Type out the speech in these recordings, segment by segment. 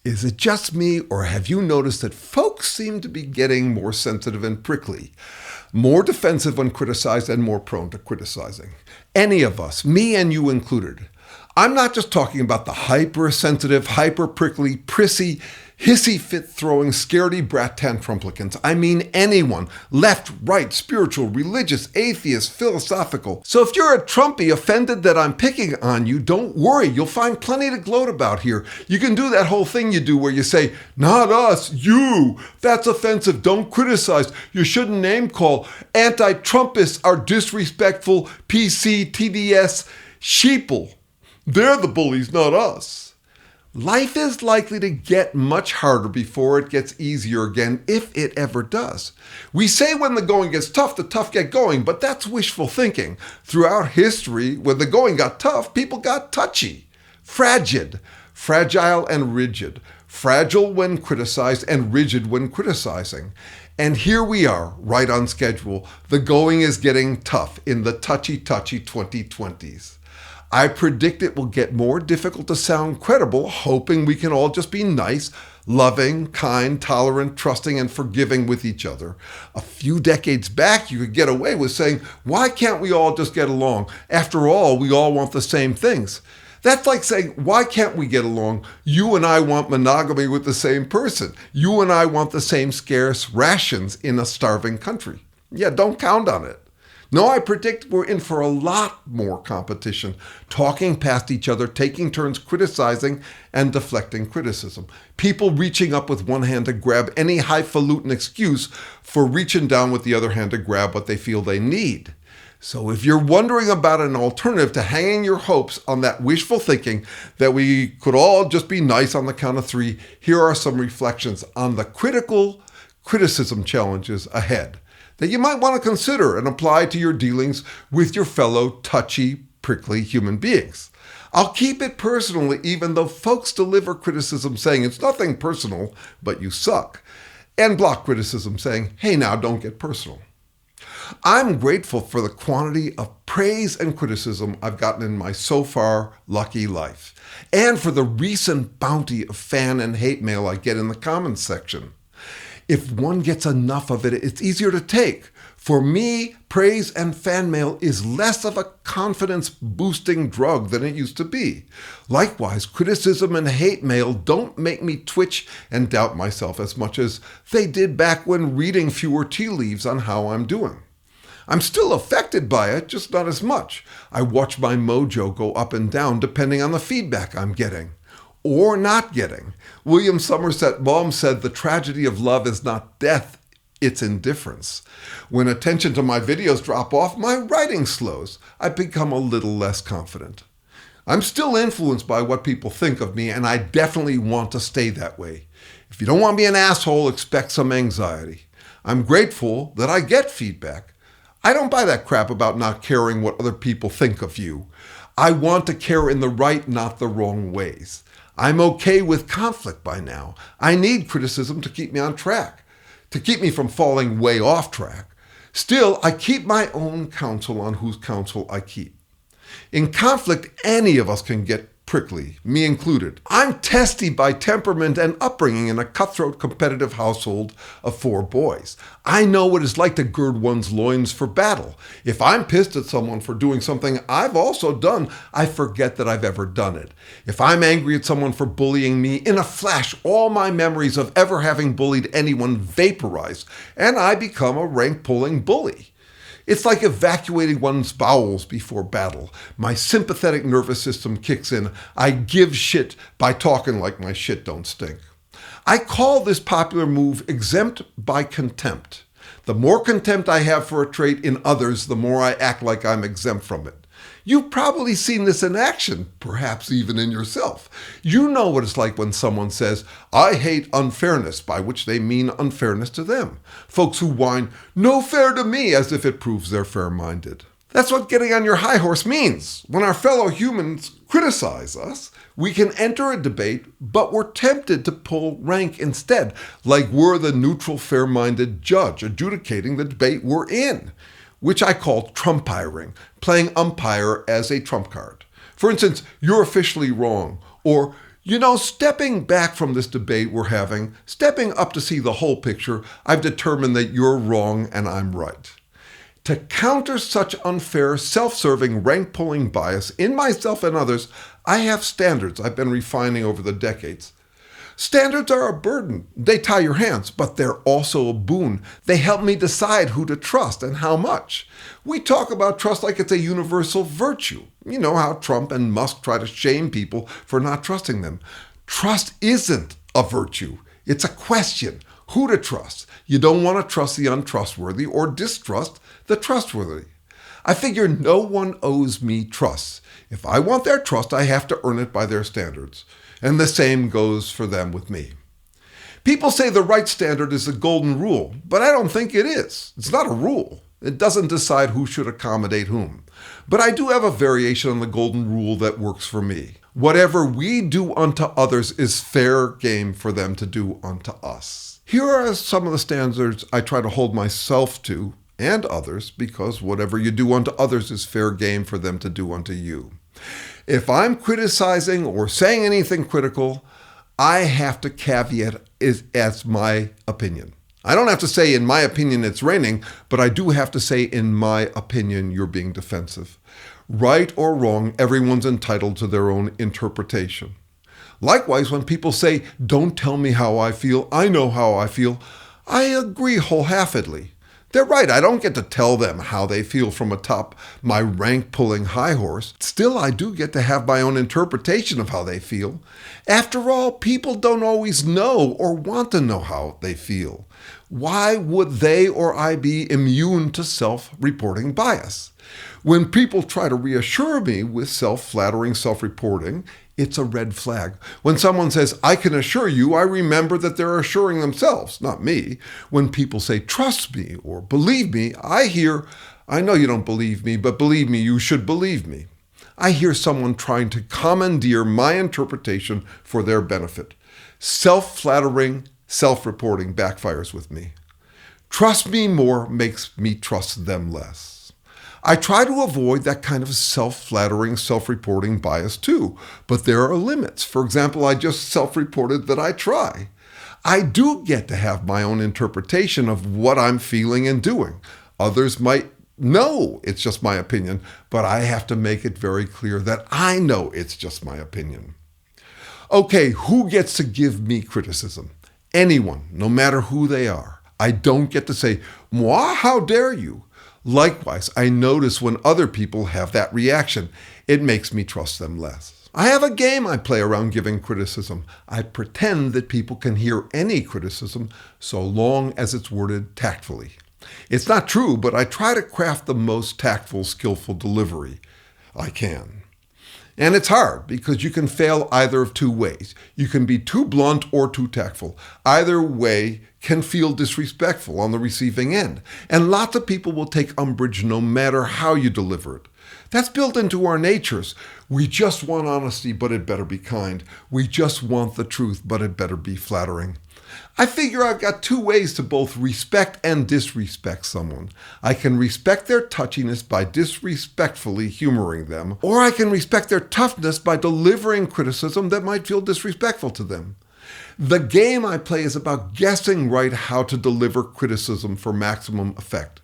Is it just me, or have you noticed that folks seem to be getting more sensitive and prickly, more defensive when criticized, and more prone to criticizing? Any of us, me and you included. I'm not just talking about the hypersensitive, hyper-prickly, prissy, hissy-fit-throwing, scaredy brat tantrumplicants. I mean anyone, left, right, spiritual, religious, atheist, philosophical. So if you're a Trumpy offended that I'm picking on you, don't worry, you'll find plenty to gloat about here. You can do that whole thing you do where you say, not us, you. That's offensive, don't criticize. You shouldn't name call. Anti-Trumpists are disrespectful, PC, TDS, sheeple. They're the bullies, not us. Life is likely to get much harder before it gets easier again, if it ever does. We say when the going gets tough, the tough get going, but that's wishful thinking. Throughout history, when the going got tough, people got touchy, fragile and rigid. Fragile when criticized and rigid when criticizing. And here we are, right on schedule. The going is getting tough in the touchy 2020s. I predict it will get more difficult to sound credible, hoping we can all just be nice, loving, kind, tolerant, trusting, and forgiving with each other. A few decades back, you could get away with saying, why can't we all just get along? After all, we all want the same things. That's like saying, why can't we get along? You and I want monogamy with the same person. You and I want the same scarce rations in a starving country. Yeah, don't count on it. No, I predict we're in for a lot more competition, talking past each other, taking turns criticizing and deflecting criticism. People reaching up with one hand to grab any highfalutin excuse for reaching down with the other hand to grab what they feel they need. So if you're wondering about an alternative to hanging your hopes on that wishful thinking that we could all just be nice on the count of three, here are some reflections on the critical criticism challenges ahead that you might want to consider and apply to your dealings with your fellow touchy, prickly human beings. I'll keep it personal, even though folks deliver criticism saying it's nothing personal, but you suck, and block criticism saying, hey now, don't get personal. I'm grateful for the quantity of praise and criticism I've gotten in my so far lucky life, and for the recent bounty of fan and hate mail I get in the comments section. If one gets enough of it, it's easier to take. For me, praise and fan mail is less of a confidence-boosting drug than it used to be. Likewise, criticism and hate mail don't make me twitch and doubt myself as much as they did back when reading fewer tea leaves on how I'm doing. I'm still affected by it, just not as much. I watch my mojo go up and down depending on the feedback I'm getting. Or not getting. William Somerset Maugham said the tragedy of love is not death, it's indifference. When attention to my videos drop off, my writing slows. I become a little less confident. I'm still influenced by what people think of me, and I definitely want to stay that way. If you don't want to be an asshole, expect some anxiety. I'm grateful that I get feedback. I don't buy that crap about not caring what other people think of you. I want to care in the right, not the wrong ways. I'm okay with conflict by now. I need criticism to keep me on track, to keep me from falling way off track. Still, I keep my own counsel on whose counsel I keep. In conflict, any of us can get prickly, me included. I'm testy by temperament and upbringing in a cutthroat competitive household of 4 boys. I know what it's like to gird one's loins for battle. If I'm pissed at someone for doing something I've also done, I forget that I've ever done it. If I'm angry at someone for bullying me, in a flash, all my memories of ever having bullied anyone vaporize, and I become a rank-pulling bully. It's like evacuating one's bowels before battle. My sympathetic nervous system kicks in. I give shit by talking like my shit don't stink. I call this popular move exempt by contempt. The more contempt I have for a trait in others, the more I act like I'm exempt from it. You've probably seen this in action, perhaps even in yourself. You know what it's like when someone says, I hate unfairness, by which they mean unfairness to them. Folks who whine, no fair to me, as if it proves they're fair-minded. That's what getting on your high horse means. When our fellow humans criticize us, we can enter a debate, but we're tempted to pull rank instead, like we're the neutral, fair-minded judge adjudicating the debate we're in, which I call trumpiring, playing umpire as a trump card. For instance, you're officially wrong, or Stepping back from this debate we're having, stepping up to see the whole picture, I've determined that you're wrong and I'm right. To counter such unfair, self-serving, rank-pulling bias in myself and others, I have standards I've been refining over the decades. Standards are a burden. They tie your hands, but they're also a boon. They help me decide who to trust and how much. We talk about trust like it's a universal virtue. You know how Trump and Musk try to shame people for not trusting them. Trust isn't a virtue. It's a question. Who to trust. You don't want to trust the untrustworthy or distrust the trustworthy. I figure no one owes me trust. If I want their trust, I have to earn it by their standards. And the same goes for them with me. People say the right standard is the golden rule, but I don't think it is. It's not a rule. It doesn't decide who should accommodate whom. But I do have a variation on the golden rule that works for me. Whatever we do unto others is fair game for them to do unto us. Here are some of the standards I try to hold myself to and others, because whatever you do unto others is fair game for them to do unto you. If I'm criticizing or saying anything critical, I have to caveat it as my opinion. I don't have to say, in my opinion, it's raining, but I do have to say, in my opinion, you're being defensive. Right or wrong, everyone's entitled to their own interpretation. Likewise, when people say, don't tell me how I feel, I know how I feel, I agree wholeheartedly. They're right. I don't get to tell them how they feel from atop my rank-pulling high horse. Still, I do get to have my own interpretation of how they feel. After all, people don't always know or want to know how they feel. Why would they or I be immune to self-reporting bias? When people try to reassure me with self-flattering self-reporting, it's a red flag. When someone says, I can assure you, I remember that they're assuring themselves, not me. When people say, trust me or believe me, I hear, I know you don't believe me, but believe me, you should believe me. I hear someone trying to commandeer my interpretation for their benefit. Self-flattering, self-reporting backfires with me. Trust me more makes me trust them less. I try to avoid that kind of self-flattering, self-reporting bias too, but there are limits. For example, I just self-reported that I try. I do get to have my own interpretation of what I'm feeling and doing. Others might know it's just my opinion, but I have to make it very clear that I know it's just my opinion. Okay, who gets to give me criticism? Anyone, no matter who they are. I don't get to say, moi, how dare you? Likewise, I notice when other people have that reaction, it makes me trust them less. I have a game I play around giving criticism. I pretend that people can hear any criticism so long as it's worded tactfully. It's not true, but I try to craft the most tactful, skillful delivery I can. And it's hard because you can fail either of two ways. You can be too blunt or too tactful. Either way can feel disrespectful on the receiving end. And lots of people will take umbrage no matter how you deliver it. That's built into our natures. We just want honesty, but it better be kind. We just want the truth, but it better be flattering. I figure I've got two ways to both respect and disrespect someone. I can respect their touchiness by disrespectfully humoring them, or I can respect their toughness by delivering criticism that might feel disrespectful to them. The game I play is about guessing right how to deliver criticism for maximum effect.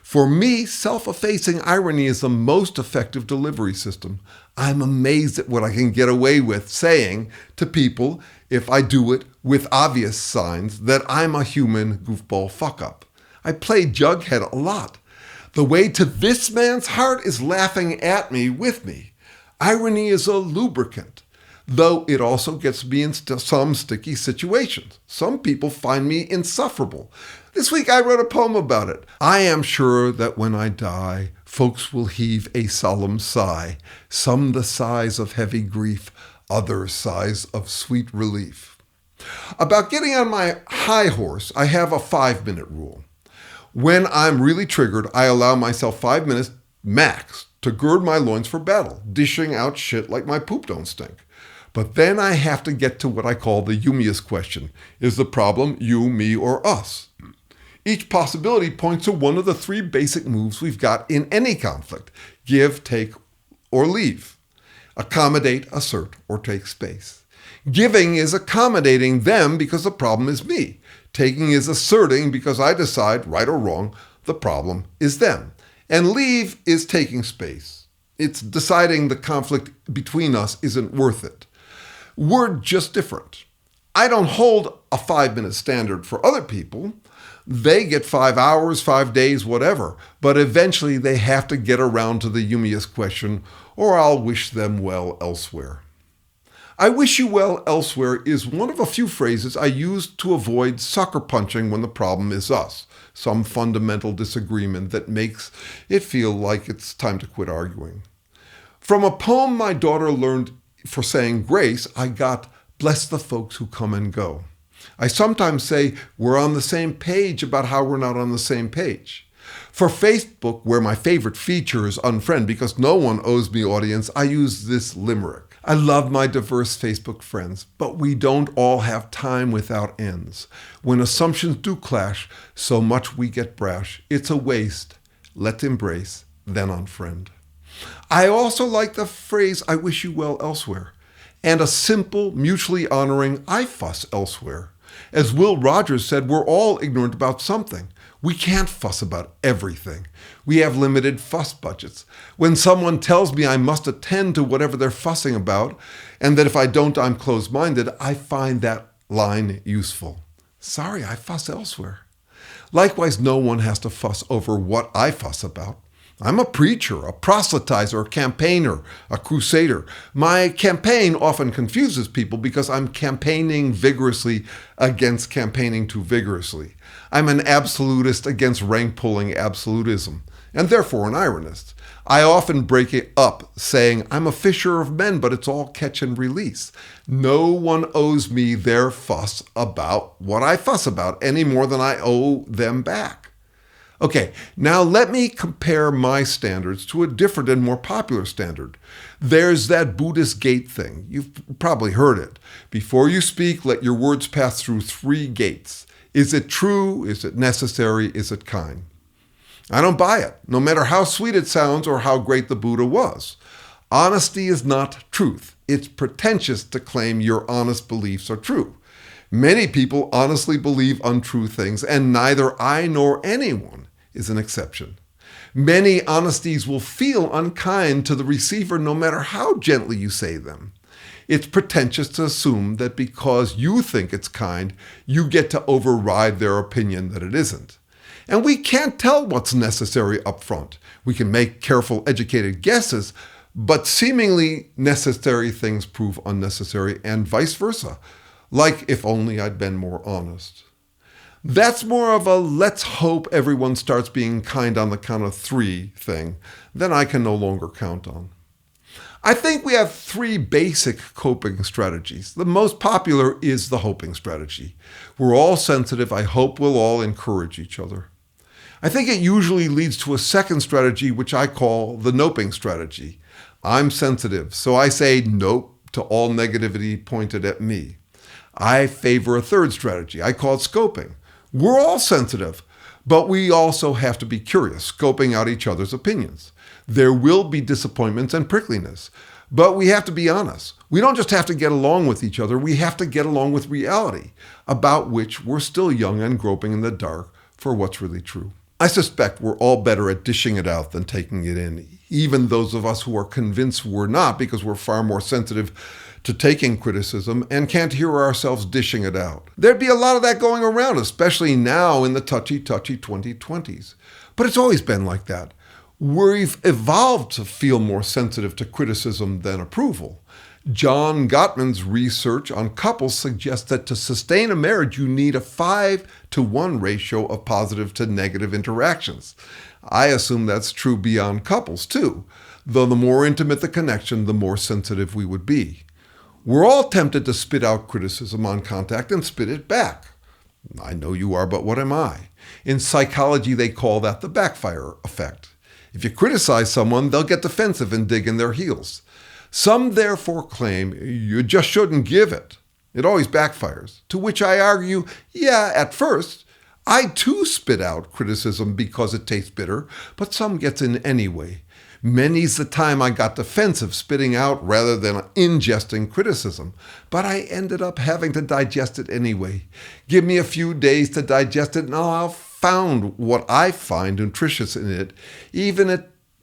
For me, self-effacing irony is the most effective delivery system. I'm amazed at what I can get away with saying to people if I do it with obvious signs that I'm a human goofball fuck-up. I play Jughead a lot. The way to this man's heart is laughing at me with me. Irony is a lubricant, though it also gets me in some sticky situations. Some people find me insufferable. This week I wrote a poem about it. I am sure that when I die, folks will heave a solemn sigh, some the sighs of heavy grief, others sighs of sweet relief. About getting on my high horse, I have a 5-minute rule. When I'm really triggered, I allow myself 5 minutes max to gird my loins for battle, dishing out shit like my poop don't stink. But then I have to get to what I call the Youmeus question. Is the problem you, me, or us? Each possibility points to one of the 3 basic moves we've got in any conflict. Give, take, or leave. Accommodate, assert, or take space. Giving is accommodating them because the problem is me. Taking is asserting because I decide, right or wrong, the problem is them. And leave is taking space. It's deciding the conflict between us isn't worth it. We're just different. I don't hold a 5-minute standard for other people. They get 5 hours, 5 days, whatever. But eventually they have to get around to the Youmeus question, or I'll wish them well elsewhere. I wish you well elsewhere is one of a few phrases I use to avoid sucker punching when the problem is us, some fundamental disagreement that makes it feel like it's time to quit arguing. From a poem my daughter learned for saying grace, I got, bless the folks who come and go. I sometimes say we're on the same page about how we're not on the same page. For Facebook, where my favorite feature is unfriend because no one owes me audience, I use this limerick. I love my diverse Facebook friends, but we don't all have time without ends. When assumptions do clash, so much we get brash. It's a waste. Let's embrace, then unfriend. I also like the phrase, I wish you well elsewhere, and a simple, mutually honoring, I fuss elsewhere. As Will Rogers said, we're all ignorant about something. We can't fuss about everything. We have limited fuss budgets. When someone tells me I must attend to whatever they're fussing about, and that if I don't, I'm closed-minded, I find that line useful. Sorry, I fuss elsewhere. Likewise, no one has to fuss over what I fuss about. I'm a preacher, a proselytizer, a campaigner, a crusader. My campaign often confuses people because I'm campaigning vigorously against campaigning too vigorously. I'm an absolutist against rank-pulling absolutism, and therefore an ironist. I often break it up saying, I'm a fisher of men, but it's all catch and release. No one owes me their fuss about what I fuss about any more than I owe them back. Okay, now let me compare my standards to a different and more popular standard. There's that Buddhist gate thing. You've probably heard it. Before you speak, let your words pass through 3 gates. Is it true? Is it necessary? Is it kind? I don't buy it, no matter how sweet it sounds or how great the Buddha was. Honesty is not truth. It's pretentious to claim your honest beliefs are true. Many people honestly believe untrue things, and neither I nor anyone is an exception. Many honesties will feel unkind to the receiver no matter how gently you say them. It's pretentious to assume that because you think it's kind, you get to override their opinion that it isn't. And we can't tell what's necessary up front. We can make careful, educated guesses, but seemingly necessary things prove unnecessary and vice versa. Like, if only I'd been more honest. That's more of a let's hope everyone starts being kind on the count of 3 thing than I can no longer count on. I think we have 3 basic coping strategies. The most popular is the hoping strategy. We're all sensitive. I hope we'll all encourage each other. I think it usually leads to a second strategy, which I call the noping strategy. I'm sensitive, so I say nope to all negativity pointed at me. I favor a third strategy. I call it scoping. We're all sensitive, but we also have to be curious, scoping out each other's opinions. There will be disappointments and prickliness, but we have to be honest. We don't just have to get along with each other, we have to get along with reality, about which we're still young and groping in the dark for what's really true. I suspect we're all better at dishing it out than taking it in, even those of us who are convinced we're not because we're far more sensitive to taking criticism and can't hear ourselves dishing it out. There'd be a lot of that going around, especially now in the touchy 2020s. But it's always been like that. We've evolved to feel more sensitive to criticism than approval. John Gottman's research on couples suggests that to sustain a marriage, you need a 5-to-1 ratio of positive to negative interactions. I assume that's true beyond couples too, though the more intimate the connection, the more sensitive we would be. We're all tempted to spit out criticism on contact and spit it back. I know you are, but what am I? In psychology, they call that the backfire effect. If you criticize someone, they'll get defensive and dig in their heels. Some therefore claim you just shouldn't give it. It always backfires. To which I argue, yeah, at first, I too spit out criticism because it tastes bitter, but some gets in anyway. Many's the time I got defensive, spitting out rather than ingesting criticism. But I ended up having to digest it anyway. Give me a few days to digest it and I'll have found what I find nutritious in it, even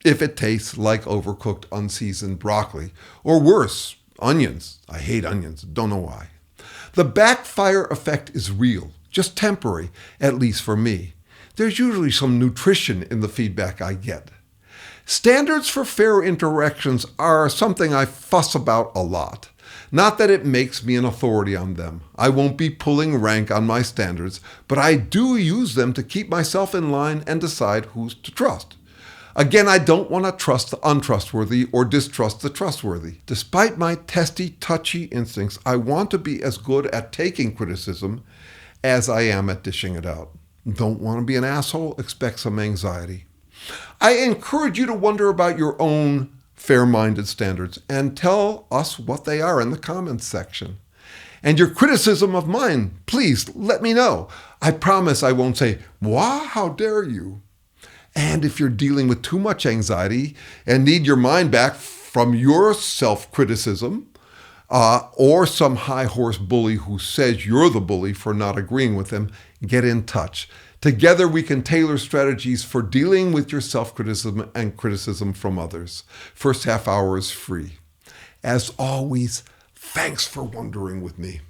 if it tastes like overcooked, unseasoned broccoli. Or worse, onions. I hate onions. Don't know why. The backfire effect is real, just temporary, at least for me. There's usually some nutrition in the feedback I get. Standards for fair interactions are something I fuss about a lot. Not that it makes me an authority on them. I won't be pulling rank on my standards, but I do use them to keep myself in line and decide who's to trust. Again, I don't want to trust the untrustworthy or distrust the trustworthy. Despite my testy, touchy instincts, I want to be as good at taking criticism as I am at dishing it out. Don't want to be an asshole? Expect some anxiety. I encourage you to wonder about your own fair-minded standards and tell us what they are in the comments section. And your criticism of mine, please let me know. I promise I won't say, "Wah, how dare you?" And if you're dealing with too much anxiety and need your mind back from your self-criticism, or some high horse bully who says you're the bully for not agreeing with him, get in touch. Together we can tailor strategies for dealing with your self-criticism and criticism from others. First half hour is free. As always, thanks for wondering with me.